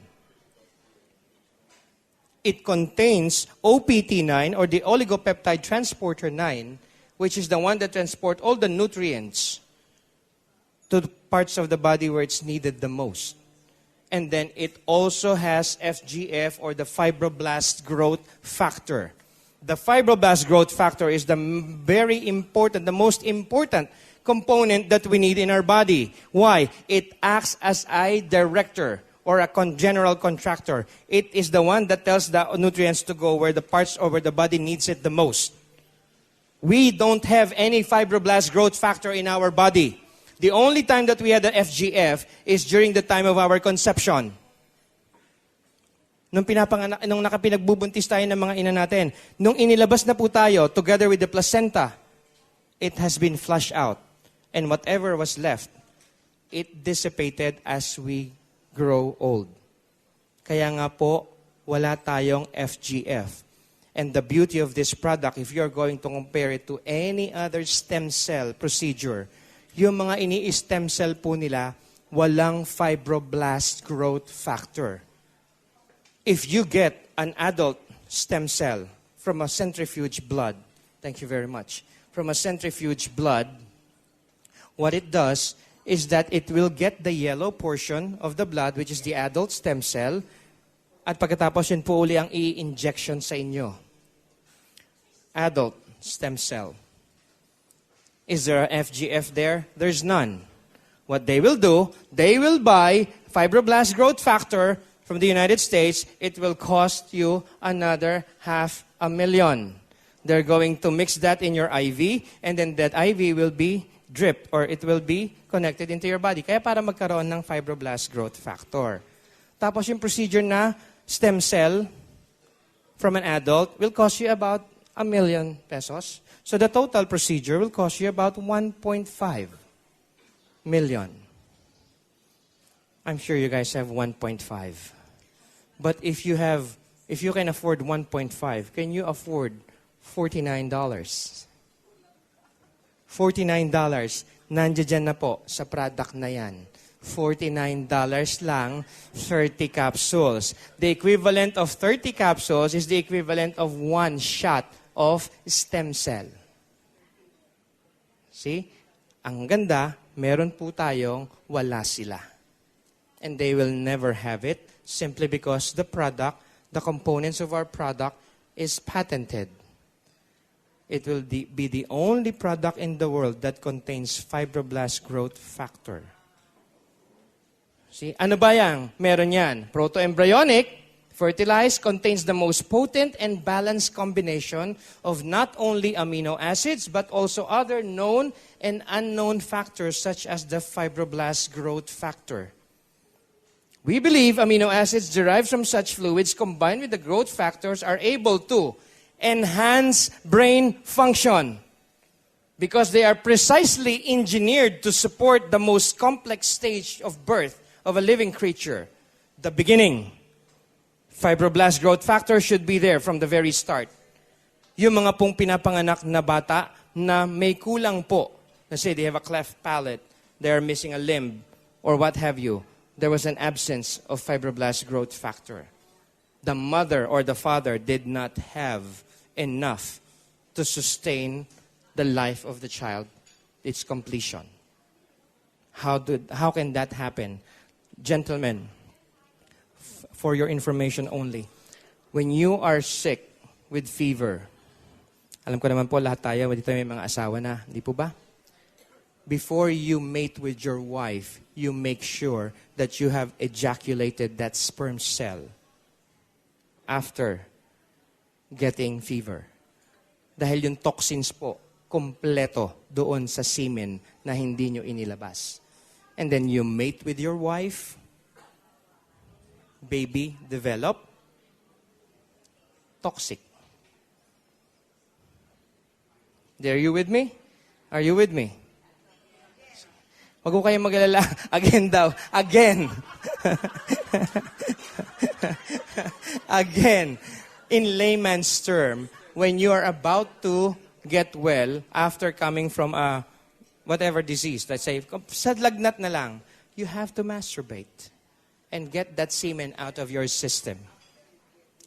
It contains OPT9, or the oligopeptide transporter 9, which is the one that transports all the nutrients to the parts of the body where it's needed the most. And then it also has FGF, or the fibroblast growth factor. The fibroblast growth factor is the very important, the most important component that we need in our body. Why? It acts as a director or a general contractor. It is the one that tells the nutrients to go where the parts or where the body needs it the most. We don't have any fibroblast growth factor in our body. The only time that we had the FGF is during the time of our conception. Nung nakapinagbubuntis tayo ng mga ina natin, nung inilabas na po tayo, together with the placenta, it has been flushed out. And whatever was left, it dissipated as we grow old. Kaya nga po, wala tayong FGF. And the beauty of this product, if you're going to compare it to any other stem cell procedure, yung mga ini-stem cell po nila, walang fibroblast growth factor. If you get an adult stem cell from a centrifuge blood, thank you very much, from a centrifuge blood, what it does is that it will get the yellow portion of the blood, which is the adult stem cell, at pagkatapos yun po uli ang i-injection sa inyo. Adult stem cell. Is there a FGF there? There's none. What they will do, they will buy fibroblast growth factor from the United States. It will cost you another $500,000. They're going to mix that in your IV, and then that IV will be dripped, or it will be connected into your body. Kaya para magkaroon ng fibroblast growth factor. Tapos yung procedure na stem cell from an adult will cost you about ₱1 million. So the total procedure will cost you about $1.5 million. I'm sure you guys have 1.5. But if you can afford 1.5, can you afford $49? $49. Nandiyan na po sa product na yan. $49 lang, 30 capsules. The equivalent of 30 capsules is the equivalent of 1 shot of stem cell. See? Ang ganda, meron po tayong wala sila. and they will never have it simply because the product, the components of our product is patented. It will be the only product in the world that contains fibroblast growth factor. See, ano ba yan? Meron yan. Proto-embryonic, fertilized, contains the most potent and balanced combination of not only amino acids, but also other known and unknown factors such as the fibroblast growth factor. We believe amino acids derived from such fluids combined with the growth factors are able to enhance brain function because they are precisely engineered to support the most complex stage of birth of a living creature, the beginning. Fibroblast growth factor should be there from the very start. Yung mga pong pinapanganak na bata na may kulang po, na say they have a cleft palate, they are missing a limb, or what have you, there was an absence of fibroblast growth factor. The mother or the father did not have enough to sustain the life of the child, its completion. How can that happen? Gentlemen, for your information only, when you are sick with fever, alam ko naman po lahat tayo, dito may mga asawa na, di po ba? Before you mate with your wife, you make sure that you have ejaculated that sperm cell after getting fever. Dahil yung toxins po, kompleto doon sa semen na hindi nyo inilabas. And then you mate with your wife, baby develop, toxic. Are you with me? Are you with me? Wag ko kayong mag-alala. Again daw. Again. Again. In layman's term, when you are about to get well after coming from a whatever disease, let's say, sa lagnat na lang, you have to masturbate and get that semen out of your system.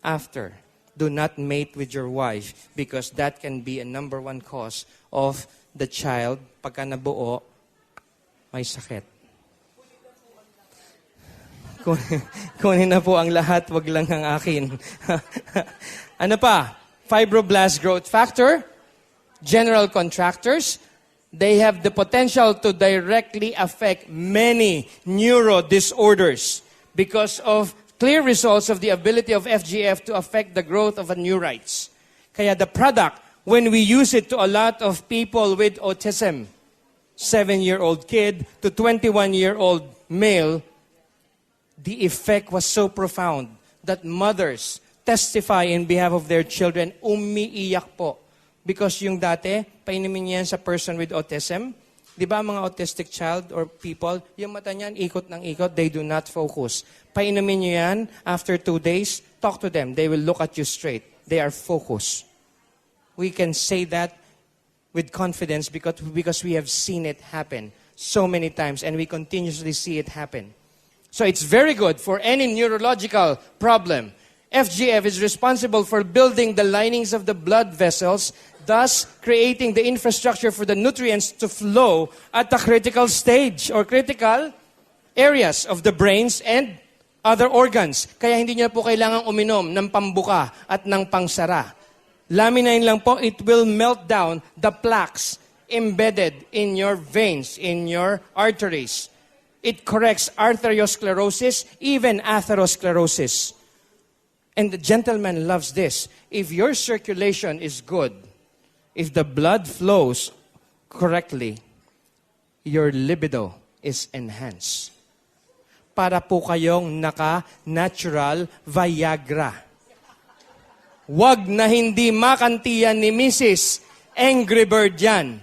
After, do not mate with your wife because that can be a number one cause of the child, pagka nabuo, may sakit. Kunin na po ang lahat, wag lang ang akin. Ano pa? Fibroblast growth factor, general contractors, they have the potential to directly affect many neuro disorders because of clear results of the ability of FGF to affect the growth of neurites. Kaya the product, when we use it to a lot of people with autism, 7-year-old kid to 21-year-old male, the effect was so profound that mothers testify in behalf of their children, umiiyak po. Because yung dati, painumin yan sa person with autism. Di ba mga autistic child or people, yung mata niyan, ikot ng ikot, they do not focus. Painumin nyo yan, after 2 days, talk to them. They will look at you straight. They are focused. We can say that with confidence because we have seen it happen so many times and we continuously see it happen. So it's very good for any neurological problem. FGF is responsible for building the linings of the blood vessels, thus creating the infrastructure for the nutrients to flow at the critical stage or critical areas of the brains and other organs. Kaya hindi nyo po kailangang uminom ng pambuka at ng pangsara. Laminine lang po, it will melt down the plaques embedded in your veins, in your arteries. It corrects arteriosclerosis, even atherosclerosis. And the gentleman loves this. If your circulation is good, if the blood flows correctly, your libido is enhanced. Para po kayong naka-natural Viagra. Wag na hindi makantiyan ni Mrs. Angry Bird yan.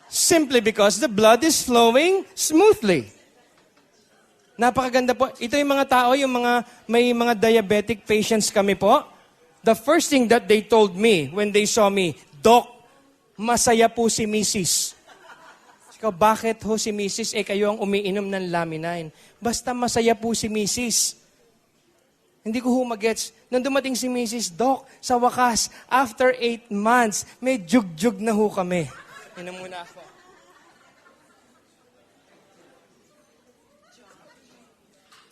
Simply because the blood is flowing smoothly. Napakaganda po. Ito yung mga tao, may mga diabetic patients kami po. The first thing that they told me when they saw me, Doc, masaya po si Mrs. Ikaw, bakit ho si Mrs. Kayo ang umiinom ng Laminine. Basta masaya po si Mrs. Hindi ko magets. Nung dumating si Mrs. Doc, sa wakas, after 8 months, may jug-jug na ho kami. Inom muna ako.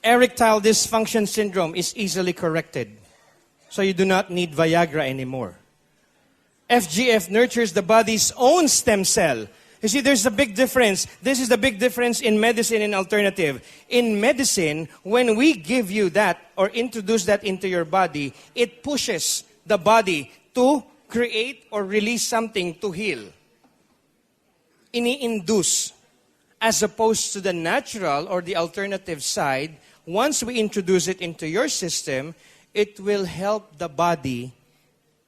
Erectile dysfunction syndrome is easily corrected. So you do not need Viagra anymore. FGF nurtures the body's own stem cell. You see, there's a big difference. This is the big difference in medicine and alternative. In medicine, when we give you that or introduce that into your body, it pushes the body to create or release something to heal. Ini-induce. As opposed to the natural or the alternative side, once we introduce it into your system, it will help the body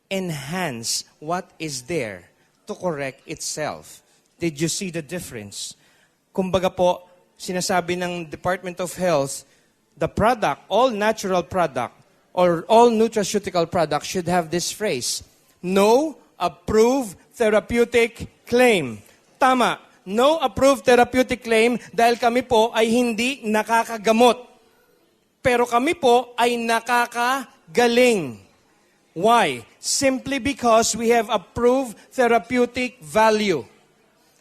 enhance what is there to correct itself. Did you see the difference? Kumbaga po, sinasabi ng Department of Health, the product, all natural product, or all nutraceutical product should have this phrase, no approved therapeutic claim. Tama, no approved therapeutic claim dahil kami po ay hindi nakakagamot. Pero kami po ay nakakagaling. Why? Simply because we have approved therapeutic value.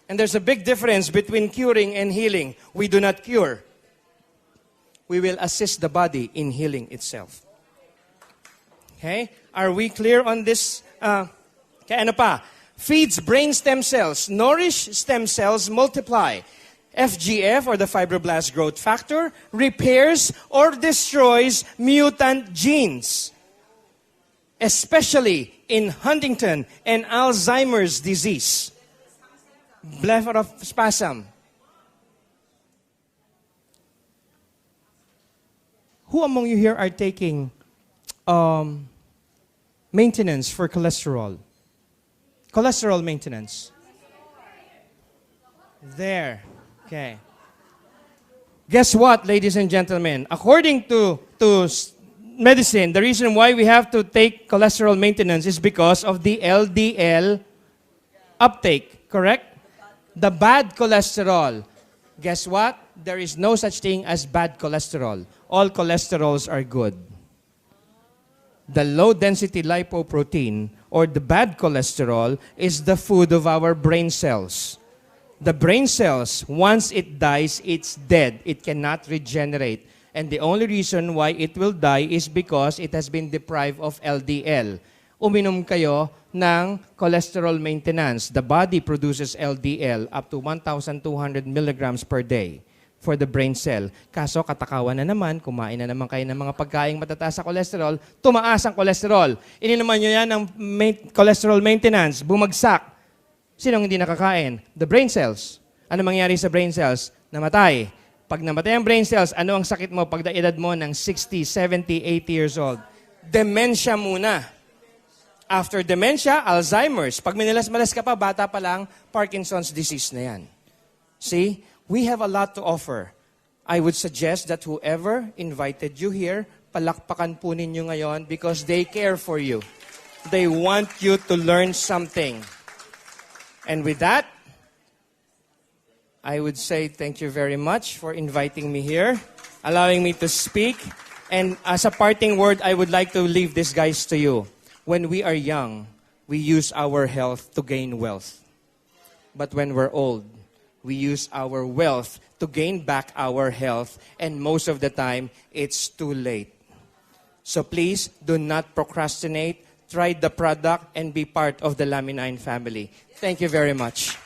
And there's a big difference between curing and healing. We do not cure. We will assist the body in healing itself. Okay? Are we clear on this? Kaya ano pa? Feeds brain stem cells. Nourish stem cells multiply. FGF, or the fibroblast growth factor, repairs or destroys mutant genes. Especially in Huntington and Alzheimer's disease. Blepharospasm. Who among you here are taking maintenance for cholesterol? Cholesterol maintenance. There. Okay. Guess what, ladies and gentlemen? According to medicine, the reason why we have to take cholesterol maintenance is because of the LDL uptake, correct? The bad cholesterol. Guess what? There is no such thing as bad cholesterol. All cholesterols are good. The low-density lipoprotein, or the bad cholesterol, is the food of our brain cells. The brain cells, once it dies, it's dead. It cannot regenerate. And the only reason why it will die is because it has been deprived of LDL. Uminom kayo ng cholesterol maintenance. The body produces LDL up to 1,200 milligrams per day for the brain cell. Kaso katakawan na naman, kumain na naman kayo ng mga pagkaing matataas sa cholesterol, tumaas ang cholesterol. Ininuman nyo yan ng cholesterol maintenance, bumagsak. Sinong hindi nakakain? The brain cells. Ano mangyari sa brain cells? Namatay. Pag namatay ang brain cells, ano ang sakit mo pag edad mo ng 60, 70, 80 years old? Dementia muna. After dementia, Alzheimer's. Pag minalas-malas ka pa, bata pa lang, Parkinson's disease na yan. See? We have a lot to offer. I would suggest that whoever invited you here, palakpakan po ninyo ngayon because they care for you. They want you to learn something. And with that, I would say thank you very much for inviting me here, allowing me to speak. And as a parting word, I would like to leave this, guys, to you. When we are young, we use our health to gain wealth. But when we're old, we use our wealth to gain back our health. And most of the time, it's too late. So please, do not procrastinate. Try the product and be part of the Lamine family. Thank you very much.